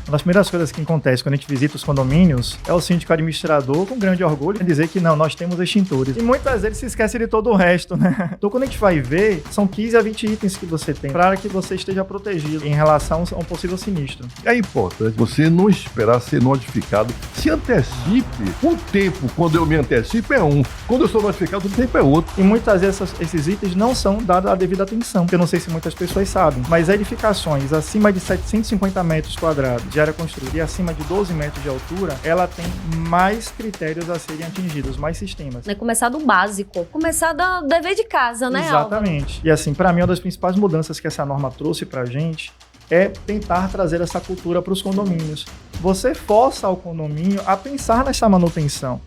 Uma das primeiras coisas que acontece quando a gente visita os condomínios é o síndico administrador, com grande orgulho, dizer que não, nós temos extintores. E muitas vezes se esquece de todo o resto, né? Então, quando a gente vai ver, são 15 a 20 itens que você tem para que você esteja protegido em relação a um possível sinistro. É importante você não esperar ser notificado. Se antecipe. O tempo, quando eu me antecipo, é um. Quando eu sou notificado, o tempo é outro. E muitas vezes esses itens não são dados a devida atenção, porque eu não sei se muitas pessoas sabem, mas edificações acima de 750 metros quadrados de área construída e acima de 12 metros de altura, ela tem mais critérios a serem atingidos, mais sistemas. É começar do básico, começar do dever de casa, né, Exatamente. Álvaro? E assim, para mim, uma das principais mudanças que essa norma trouxe pra gente é tentar trazer essa cultura para os condomínios. Você força o condomínio a pensar nessa manutenção.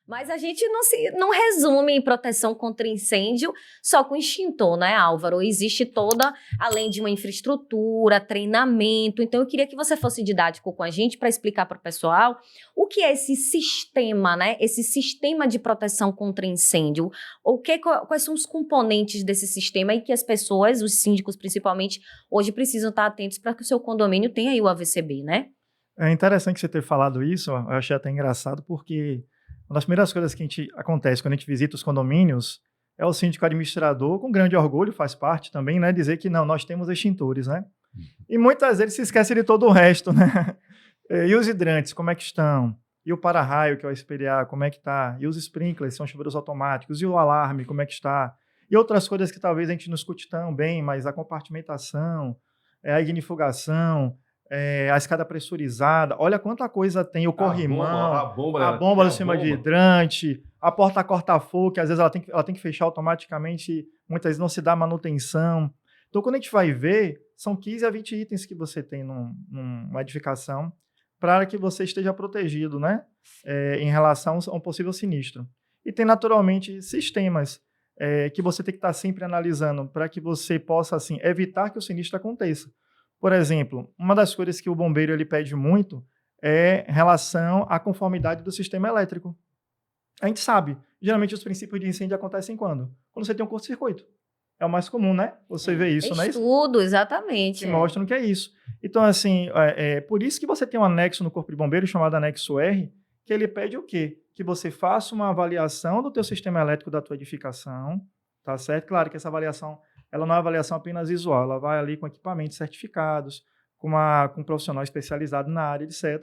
Mas a gente não resume em proteção contra incêndio só com extintor, né, Álvaro? Existe toda, além de uma infraestrutura, treinamento. Então, eu queria que você fosse didático com a gente para explicar para o pessoal o que é esse sistema, né? Esse sistema de proteção contra incêndio. Quais são os componentes desse sistema e que as pessoas, os síndicos principalmente, hoje precisam estar atentos para que o seu condomínio tenha aí o AVCB, né? É interessante você ter falado isso, eu achei até engraçado, porque uma das primeiras coisas que acontece quando a gente visita os condomínios é o síndico administrador, com grande orgulho, faz parte também, né, dizer que não, nós temos extintores, né? E muitas vezes se esquece de todo o resto, né? E os hidrantes, como é que estão? E o para-raio, que é o SPDA, como é que está? E os sprinklers, são chuveiros automáticos, e o alarme, como é que está? E outras coisas que talvez a gente não escute tão bem, mas a compartimentação, a ignifugação, a escada pressurizada, olha quanta coisa tem, o corrimão, a bomba do sistema de hidrante, a porta corta-fogo, que às vezes ela tem que fechar automaticamente, muitas vezes não se dá manutenção. Então, quando a gente vai ver, são 15 a 20 itens que você tem numa edificação para que você esteja protegido, né, em relação a um possível sinistro. E tem, naturalmente, sistemas que você tem que estar sempre analisando para que você possa, assim, evitar que o sinistro aconteça. Por exemplo, uma das coisas que o bombeiro ele pede muito é em relação à conformidade do sistema elétrico. A gente sabe, geralmente os princípios de incêndio acontecem quando? Quando você tem um curto-circuito. É o mais comum, né? Você vê isso, né? Estudo, exatamente. Que mostram que é isso. Então, assim, por isso que você tem um anexo no Corpo de Bombeiros chamado anexo R, que ele pede o quê? Que você faça uma avaliação do teu sistema elétrico da tua edificação, tá certo? Claro que essa avaliação ela não é uma avaliação apenas visual, ela vai ali com equipamentos certificados, com um profissional especializado na área, etc.,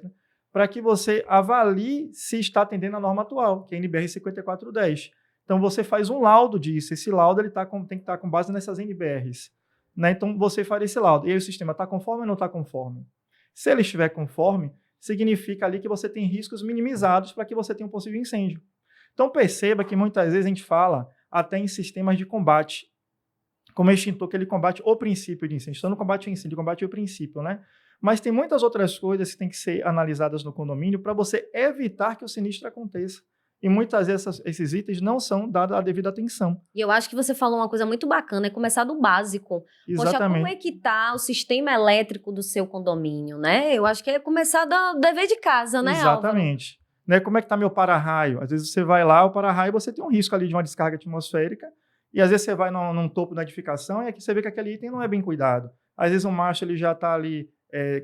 para que você avalie se está atendendo a norma atual, que é a NBR 5410. Então, você faz um laudo disso. Esse laudo ele tem que estar com base nessas NBRs. Né? Então, você faz esse laudo. E aí o sistema está conforme ou não está conforme? Se ele estiver conforme, significa ali que você tem riscos minimizados para que você tenha um possível incêndio. Então, perceba que muitas vezes a gente fala até em sistemas de combate. Como extintor, que ele combate o princípio de incêndio. Então, não combate o incêndio, combate o princípio, né? Mas tem muitas outras coisas que têm que ser analisadas no condomínio para você evitar que o sinistro aconteça. E muitas vezes esses itens não são dados a devida atenção. E eu acho que você falou uma coisa muito bacana, é começar do básico. Exatamente. Poxa, como é que está o sistema elétrico do seu condomínio, né? Eu acho que é começar do dever de casa, né, Exatamente. Né? Como é que está meu para-raio? Às vezes você vai lá, o para-raio, você tem um risco ali de uma descarga atmosférica. E às vezes você vai num topo da edificação e aqui você vê que aquele item não é bem cuidado. Às vezes o macho ele já está ali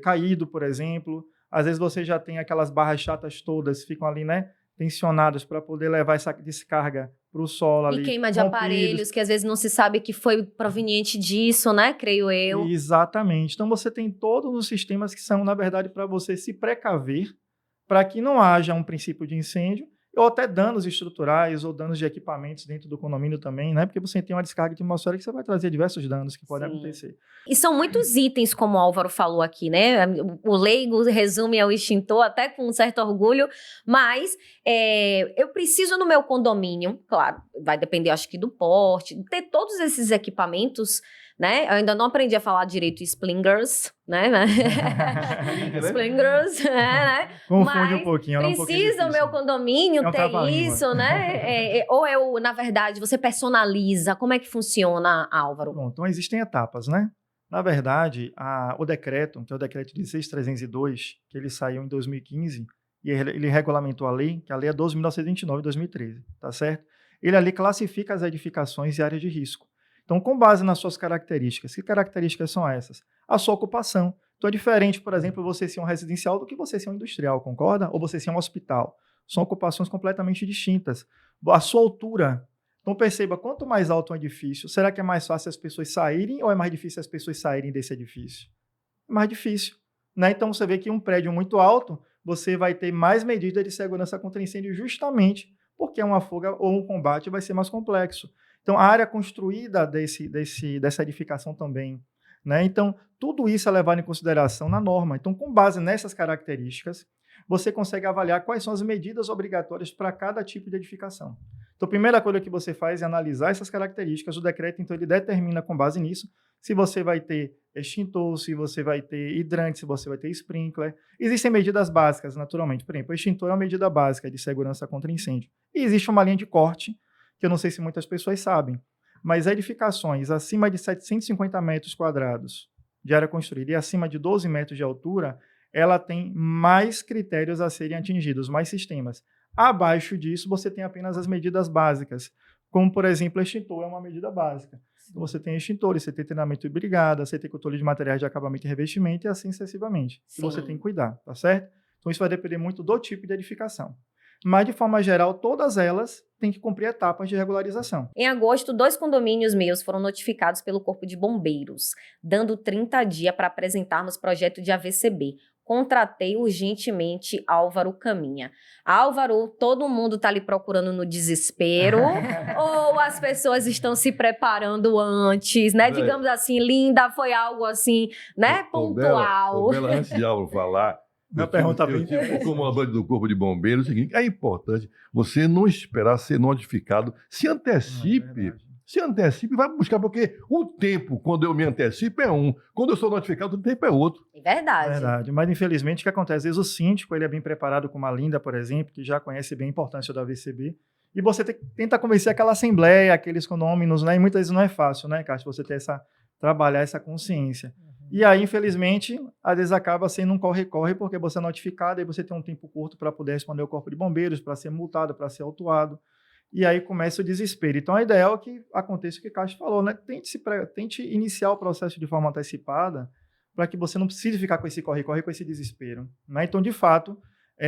caído, por exemplo. Às vezes você já tem aquelas barras chatas todas, ficam ali, né, tensionadas para poder levar essa descarga para o solo ali. E queima de aparelhos, que às vezes não se sabe que foi proveniente disso, né, creio eu. Exatamente. Então você tem todos os sistemas que são, na verdade, para você se precaver, para que não haja um princípio de incêndio, ou até danos estruturais ou danos de equipamentos dentro do condomínio também, né? Porque você tem uma descarga atmosférica que você vai trazer diversos danos que podem acontecer. E são muitos itens, como o Álvaro falou aqui, né? O leigo resume ao extintor, até com um certo orgulho, mas eu preciso no meu condomínio, claro, vai depender, acho que do porte, ter todos esses equipamentos, né? Eu ainda não aprendi a falar direito sprinklers, né? Sprinklers, né? Confunde um pouquinho. Precisa o meu condomínio ter isso, né? Ou na verdade, você personaliza? Como é que funciona, Álvaro? Bom, então existem etapas, né? Na verdade, o decreto, que é o decreto 16.302, que ele saiu em 2015, e ele regulamentou a lei, que a lei é 12.929 de 2013, tá certo? Ele ali classifica as edificações e áreas de risco. Então, com base nas suas características, que características são essas? A sua ocupação. Então, é diferente, por exemplo, você ser um residencial do que você ser um industrial, concorda? Ou você ser um hospital. São ocupações completamente distintas. A sua altura. Então, perceba, quanto mais alto um edifício, será que é mais fácil as pessoas saírem ou é mais difícil as pessoas saírem desse edifício? É mais difícil. Né? Então, você vê que um prédio muito alto, você vai ter mais medidas de segurança contra incêndio justamente porque uma fuga ou um combate vai ser mais complexo. Então, a área construída dessa edificação também. Né? Então, tudo isso é levado em consideração na norma. Então, com base nessas características, você consegue avaliar quais são as medidas obrigatórias para cada tipo de edificação. Então, a primeira coisa que você faz é analisar essas características. O decreto, então, ele determina com base nisso se você vai ter extintor, se você vai ter hidrante, se você vai ter sprinkler. Existem medidas básicas, naturalmente. Por exemplo, o extintor é uma medida básica de segurança contra incêndio. E existe uma linha de corte, que eu não sei se muitas pessoas sabem, mas edificações acima de 750 metros quadrados de área construída e acima de 12 metros de altura, ela tem mais critérios a serem atingidos, mais sistemas. Abaixo disso, você tem apenas as medidas básicas, como, por exemplo, extintor é uma medida básica. Então, você tem extintores, você tem treinamento de brigada, você tem controle de materiais de acabamento e revestimento e assim sucessivamente. E você tem que cuidar, tá certo? Então, isso vai depender muito do tipo de edificação. Mas, de forma geral, todas elas têm que cumprir etapas de regularização. Em agosto, 2 condomínios meus foram notificados pelo Corpo de Bombeiros, dando 30 dias para apresentarmos projeto de AVCB. Contratei urgentemente Álvaro Caminha. Álvaro, todo mundo está lhe procurando no desespero ou as pessoas estão se preparando antes, né? Digamos assim, Linda, foi algo assim, né? Pontual. Bela, antes de Álvaro falar, Minha pergunta bem. o comandante do Corpo de Bombeiros, é o seguinte, é importante você não esperar ser notificado, se antecipe. Se antecipe, vai buscar, porque o tempo, quando eu me antecipo, é um. Quando eu sou notificado, o tempo é outro. É verdade. Verdade. Mas, infelizmente, o que acontece? Às vezes o síndico ele é bem preparado, como a Linda, por exemplo, que já conhece bem a importância do AVCB, e você tenta convencer aquela assembleia, aqueles condôminos, né? E muitas vezes não é fácil, né, Cássio? Você ter trabalhar essa consciência. E aí, infelizmente, às vezes acaba sendo um corre-corre, porque você é notificado, aí você tem um tempo curto para poder responder ao Corpo de Bombeiros, para ser multado, para ser autuado. E aí começa o desespero. Então, a ideia é que aconteça o que o Cássio falou, né? Tente iniciar o processo de forma antecipada para que você não precise ficar com esse corre-corre, com esse desespero. Né? Então, de fato,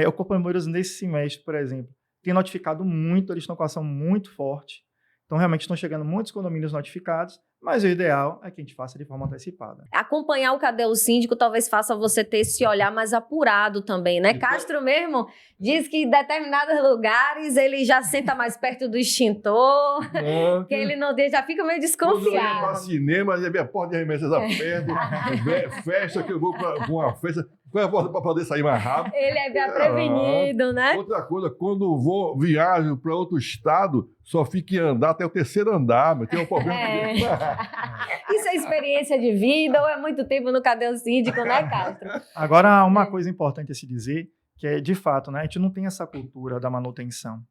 o Corpo de Bombeiros, nesse semestre, por exemplo, tem notificado muito, eles estão com ação muito forte. Então, realmente estão chegando muitos condomínios notificados, mas o ideal é que a gente faça de forma antecipada. Acompanhar o Cadê o Síndico talvez faça você ter esse olhar mais apurado também, né? Castro mesmo diz que em determinados lugares ele já senta mais perto do extintor, que ele não deixa, já fica meio Quando eu ia desconfiado. para cinema, a minha porta de remessas aperta, festa que eu vou para uma festa, qual é a porta para poder sair mais rápido? Ele é bem prevenido, né? Outra coisa, quando viajo para outro estado, só fico em andar até o terceiro andar, mas tem um problema. Isso é experiência de vida ou é muito tempo no Cadê o Síndico, né, Castro? Agora, uma coisa importante a se dizer, que é, de fato, né, a gente não tem essa cultura da manutenção.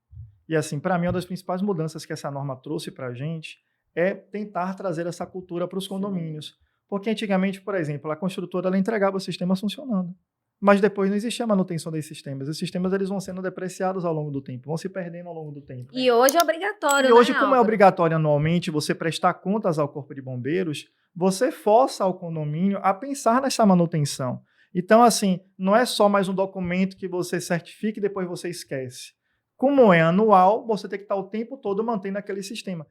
E, assim, para mim, uma das principais mudanças que essa norma trouxe para a gente é tentar trazer essa cultura para os condomínios. Porque, antigamente, por exemplo, a construtora ela entregava os sistemas funcionando. Mas depois não existia manutenção desses sistemas. Os sistemas eles vão sendo depreciados ao longo do tempo, vão se perdendo ao longo do tempo. E hoje é obrigatório, E hoje, né, como é Álvaro? obrigatório anualmente você prestar contas ao Corpo de Bombeiros, você força o condomínio a pensar nessa manutenção. Então, assim, não é só mais um documento que você certifica e depois você esquece. Como é anual, você tem que estar o tempo todo mantendo aquele sistema.